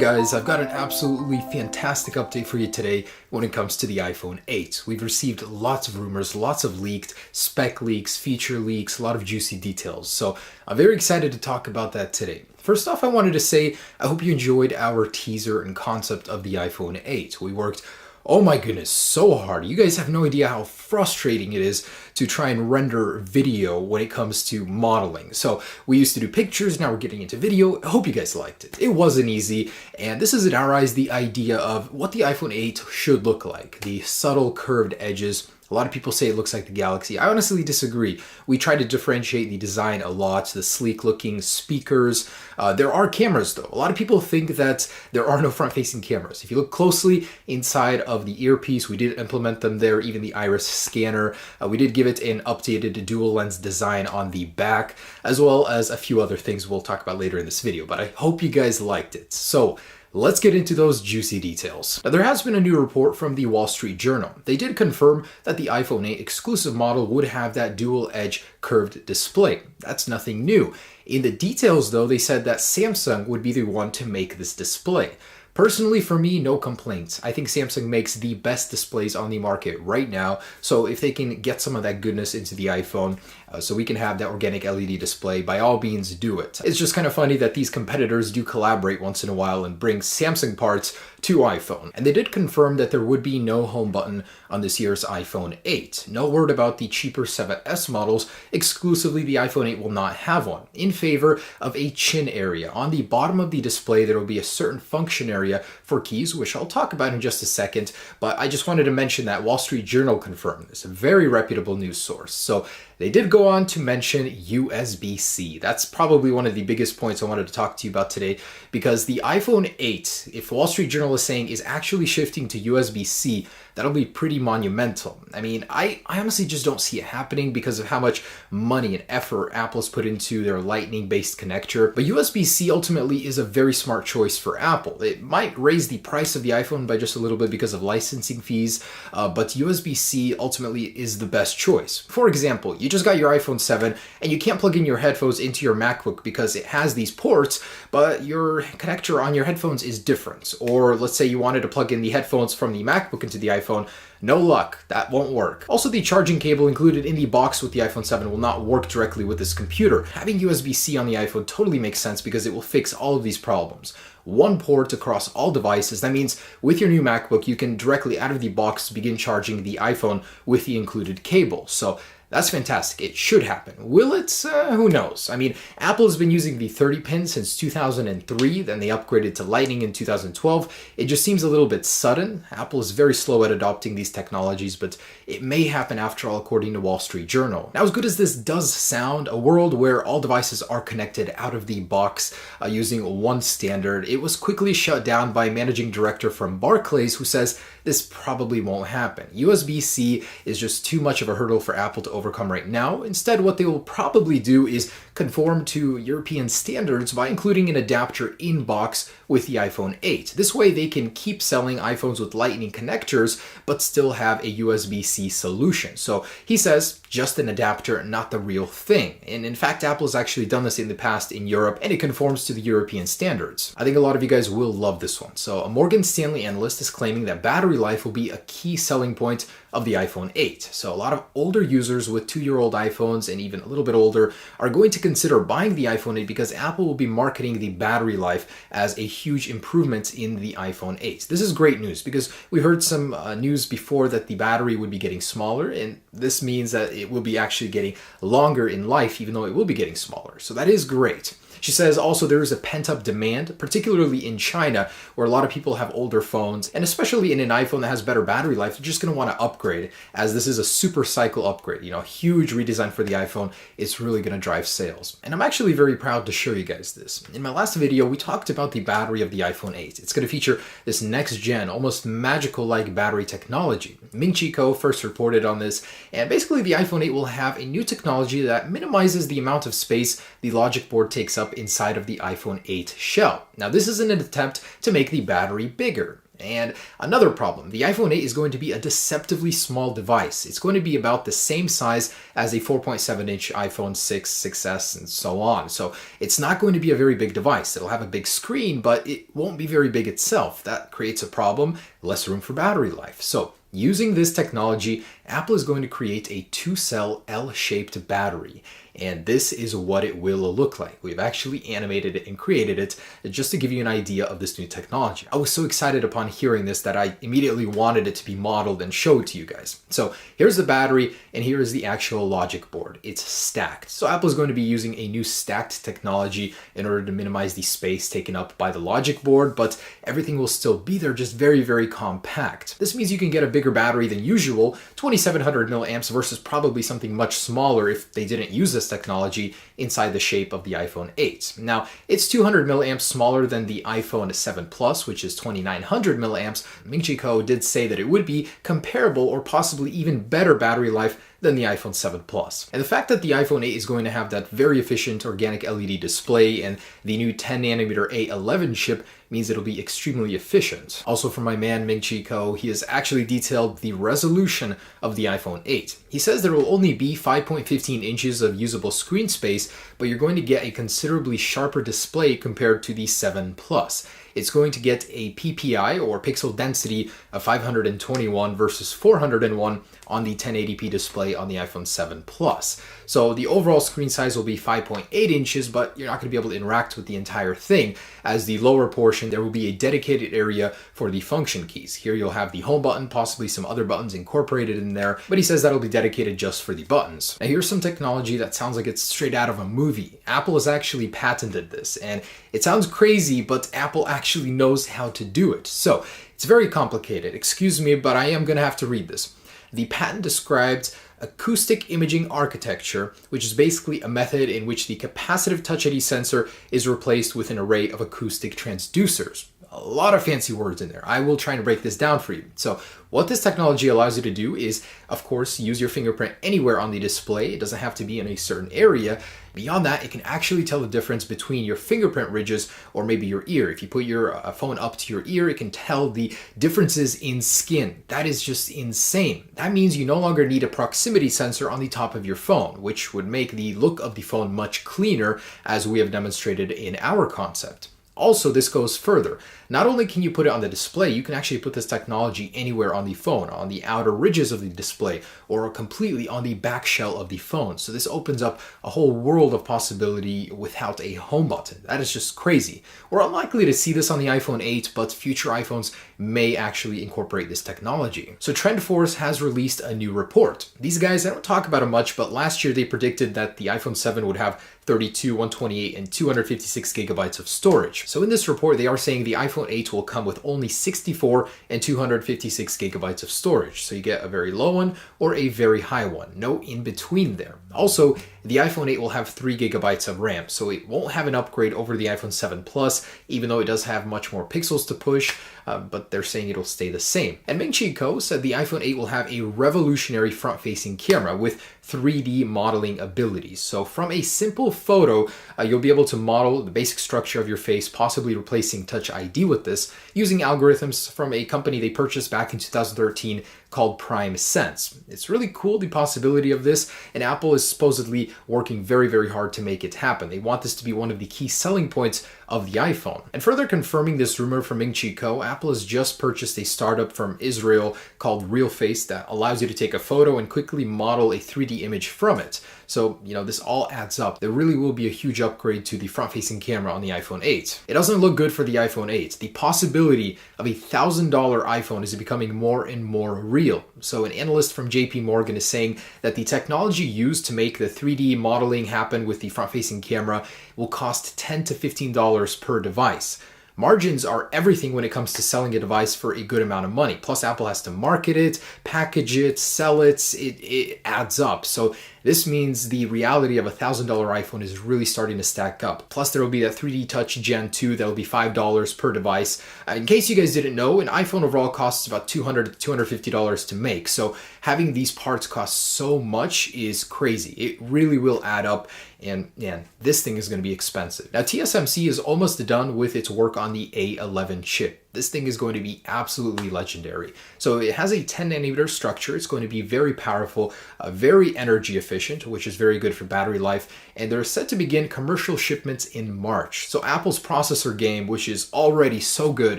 guys, I've got an absolutely fantastic update for you today when it comes to the iPhone 8. We've received lots of rumors, lots of leaked spec leaks, feature leaks, a lot of juicy details. So I'm very excited to talk about that today. First off, I wanted to say I hope you enjoyed our teaser and concept of the iPhone 8. We worked, oh my goodness, so hard. You guys have no idea how frustrating it is to try and render video when it comes to modeling. So we used to do pictures, now we're getting into video. I hope you guys liked it. It wasn't easy, and this is in our eyes the idea of what the iPhone 8 should look like. The subtle curved edges. A lot of people say it looks like the Galaxy. I honestly disagree. We try to differentiate the design a lot, the sleek looking speakers. There are cameras though. A lot of people think that there are no front-facing cameras. If you look closely inside of the earpiece, we did implement them there, even the iris scanner. We did give it an updated dual lens design on the back, as well as a few other things we'll talk about later in this video, but I hope you guys liked it. So let's get into those juicy details. Now, there has been a new report from the Wall Street Journal. They did confirm that the iPhone 8 exclusive model would have that dual edge curved display. That's nothing new. In the details though, they said that Samsung would be the one to make this display. Personally, for me, no complaints. I think Samsung makes the best displays on the market right now. So if they can get some of that goodness into the iPhone, so we can have that organic LED display, by all means do it. It's just kind of funny that these competitors do collaborate once in a while and bring Samsung parts to iPhone. And they did confirm that there would be no home button on this year's iPhone 8. No word about the cheaper 7S models. Exclusively, the iPhone 8 will not have one, in favor of a chin area. On the bottom of the display, there will be a certain function area for keys, which I'll talk about in just a second, but I just wanted to mention that Wall Street Journal confirmed this, a very reputable news source. So they did go on to mention USB-C. That's probably one of the biggest points I wanted to talk to you about today, because the iPhone 8, if Wall Street Journal is saying, is actually shifting to USB-C, that'll be pretty monumental. I mean, I honestly just don't see it happening because of how much money and effort Apple's put into their Lightning-based connector. But USB-C ultimately is a very smart choice for Apple. It might raise the price of the iPhone by just a little bit because of licensing fees, but USB-C ultimately is the best choice. For example, you just got your iPhone 7 and you can't plug in your headphones into your MacBook because it has these ports, but your connector on your headphones is different. Or let's say you wanted to plug in the headphones from the MacBook into the iPhone. No luck, that won't work. Also, the charging cable included in the box with the iPhone 7 will not work directly with this computer. Having USB-C on the iPhone totally makes sense because it will fix all of these problems. One port across all devices. That means with your new MacBook, you can directly out of the box begin charging the iPhone with the included cable. So that's fantastic. It should happen. Will it? Who knows? I mean, Apple has been using the 30 pin since 2003, then they upgraded to Lightning in 2012. It just seems a little bit sudden. Apple is very slow at adopting these technologies, but it may happen after all, according to Wall Street Journal. Now, as good as this does sound, a world where all devices are connected out of the box using one standard, it was quickly shut down by a managing director from Barclays who says this probably won't happen. USB-C is just too much of a hurdle for Apple to overcome right now. Instead, what they will probably do is conform to European standards by including an adapter in box with the iPhone 8. This way they can keep selling iPhones with Lightning connectors but still have a USB-C solution. So he says just an adapter, not the real thing. And in fact, Apple has actually done this in the past in Europe, and it conforms to the European standards. I think a lot of you guys will love this one. So a Morgan Stanley analyst is claiming that battery life will be a key selling point of the iPhone 8. So a lot of older users with 2-year-old iPhones and even a little bit older are going to consider buying the iPhone 8 because Apple will be marketing the battery life as a huge improvement in the iPhone 8. This is great news because we heard some news before that the battery would be getting smaller, and this means that it will be actually getting longer in life even though it will be getting smaller. So that is great. She says also there is a pent-up demand, particularly in China, where a lot of people have older phones, and especially in an iPhone that has better battery life, they're just going to want to upgrade, as this is a super cycle upgrade. You know, huge redesign for the iPhone. It's really going to drive sales. And I'm actually very proud to show you guys this. In my last video, we talked about the battery of the iPhone 8. It's going to feature this next-gen, almost magical-like battery technology. Ming Chi Kuo first reported on this, and basically the iPhone 8 will have a new technology that minimizes the amount of space the logic board takes up inside of the iPhone 8 shell. Now, this is in an attempt to make the battery bigger. And another problem, the iPhone 8 is going to be a deceptively small device. It's going to be about the same size as a 4.7-inch iPhone 6, 6S, and so on. So it's not going to be a very big device. It'll have a big screen, but it won't be very big itself. That creates a problem, less room for battery life. So using this technology, Apple is going to create a 2-cell L-shaped battery. And this is what it will look like. We've actually animated it and created it just to give you an idea of this new technology. I was so excited upon hearing this that I immediately wanted it to be modeled and showed to you guys. So here's the battery and here is the actual logic board. It's stacked. So Apple is going to be using a new stacked technology in order to minimize the space taken up by the logic board, but everything will still be there, just very, very compact. This means you can get a bigger battery than usual, 2700 milliamps versus probably something much smaller if they didn't use this technology inside the shape of the iPhone 8. Now, it's 200 milliamps smaller than the iPhone 7 Plus, which is 2900 milliamps. Ming-Chi Kuo did say that it would be comparable or possibly even better battery life than the iPhone 7 Plus. And the fact that the iPhone 8 is going to have that very efficient organic LED display and the new 10nm A11 chip means it'll be extremely efficient. Also from my man Ming-Chi Kuo, he has actually detailed the resolution of the iPhone 8. He says there will only be 5.15 inches of usable screen space, but you're going to get a considerably sharper display compared to the 7 Plus. It's going to get a PPI or pixel density of 521 versus 401 on the 1080p display on the iPhone 7 Plus. So the overall screen size will be 5.8 inches, but you're not going to be able to interact with the entire thing. As the lower portion, there will be a dedicated area for the function keys. Here you'll have the home button, possibly some other buttons incorporated in there, but he says that'll be dedicated just for the buttons. Now here's some technology that sounds like it's straight out of a movie. Apple has actually patented this, and it sounds crazy, but Apple actually knows how to do it. So it's very complicated. Excuse me, but I am going to have to read this. The patent described acoustic imaging architecture, which is basically a method in which the capacitive Touch ID sensor is replaced with an array of acoustic transducers. A lot of fancy words in there. I will try to break this down for you. So what this technology allows you to do is, of course, use your fingerprint anywhere on the display. It doesn't have to be in a certain area. Beyond that, it can actually tell the difference between your fingerprint ridges or maybe your ear. If you put your phone up to your ear, it can tell the differences in skin. That is just insane. That means you no longer need a proximity sensor on the top of your phone, which would make the look of the phone much cleaner, as we have demonstrated in our concept. Also, this goes further. Not only can you put it on the display, you can actually put this technology anywhere on the phone, on the outer ridges of the display, or completely on the back shell of the phone. So this opens up a whole world of possibility without a home button. That is just crazy. We're unlikely to see this on the iPhone 8, but future iPhones may actually incorporate this technology. So TrendForce has released a new report. These guys, I don't talk about them much, but last year they predicted that the iPhone 7 would have 32, 128, and 256 gigabytes of storage. So in this report, they are saying the iPhone 8 will come with only 64 and 256 gigabytes of storage. So you get a very low one or a very high one. No in between there. Also, the iPhone 8 will have 3 gigabytes of RAM, so it won't have an upgrade over the iPhone 7 Plus, even though it does have much more pixels to push, but they're saying it'll stay the same. And Ming-Chi Kuo said the iPhone 8 will have a revolutionary front-facing camera with 3D modeling abilities. So from a simple photo, you'll be able to model the basic structure of your face, possibly replacing Touch ID with this, using algorithms from a company they purchased back in 2013 called Prime Sense. It's really cool, the possibility of this, and Apple is supposedly working very, very hard to make it happen. They want this to be one of the key selling points of the iPhone. And further confirming this rumor from Ming-Chi Kuo, Apple has just purchased a startup from Israel called RealFace that allows you to take a photo and quickly model a 3D image from it. So, this all adds up. There really will be a huge upgrade to the front-facing camera on the iPhone 8. It doesn't look good for the iPhone 8. The possibility of a $1,000 iPhone is becoming more and more real. So an analyst from JP Morgan is saying that the technology used to make the 3D modeling happen with the front-facing camera will cost $10 to $15 per device. Margins are everything when it comes to selling a device for a good amount of money. Plus, Apple has to market it, package it, sell it. It adds up. So this means the reality of a $1,000 iPhone is really starting to stack up. Plus, there will be that 3D Touch Gen 2 that will be $5 per device. In case you guys didn't know, an iPhone overall costs about $200 to $250 to make. So having these parts cost so much is crazy. It really will add up. And man, this thing is going to be expensive. Now, TSMC is almost done with its work on the A11 chip. this thing is going to be absolutely legendary. So it has a 10 nanometer structure. It's going to be very powerful, very energy efficient, which is very good for battery life. And they're set to begin commercial shipments in March. So Apple's processor game, which is already so good,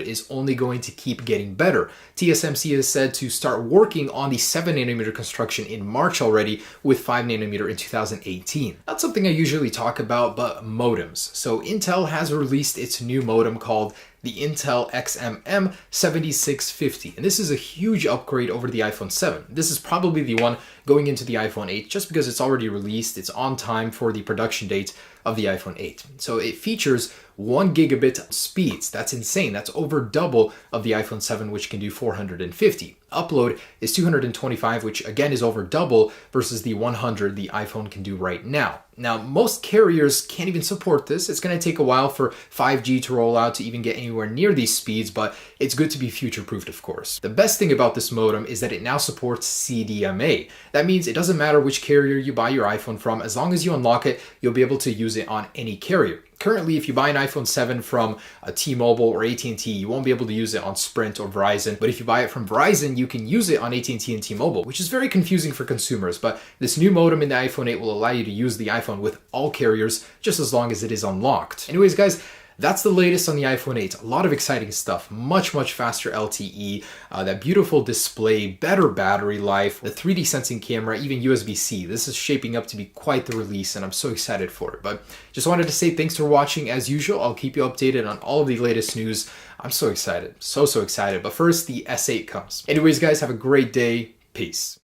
is only going to keep getting better. TSMC is said to start working on the 7 nanometer construction in March already, with 5 nanometer in 2018. Not something I usually talk about, but modems. So Intel has released its new modem called the Intel XMM 7650. And this is a huge upgrade over the iPhone 7. This is probably the one going into the iPhone 8 just because it's already released. It's on time for the production date of the iPhone 8. So it features 1 gigabit speeds. That's insane. That's over double of the iPhone 7, which can do 450. Upload is 225, which again is over double versus the 100 the iPhone can do right now. Now, most carriers can't even support this. It's going to take a while for 5G to roll out to even get anywhere near these speeds, but it's good to be future-proofed, of course. The best thing about this modem is that it now supports CDMA. That means it doesn't matter which carrier you buy your iPhone from. As long as you unlock it, you'll be able to use it on any carrier. Currently, if you buy an iPhone 7 from a T-Mobile or AT&T, you won't be able to use it on Sprint or Verizon. But if you buy it from Verizon, you can use it on AT&T and T-Mobile, which is very confusing for consumers. But this new modem in the iPhone 8 will allow you to use the iPhone with all carriers, just as long as it is unlocked. Anyways, guys, that's the latest on the iPhone 8. A lot of exciting stuff. Much faster LTE, that beautiful display, better battery life, the 3D sensing camera, even USB-C. This is shaping up to be quite the release, and I'm so excited for it. But just wanted to say thanks for watching. As usual, I'll keep you updated on all of the latest news. I'm so excited. So excited. But first, the S8 comes. Anyways, guys, have a great day. Peace.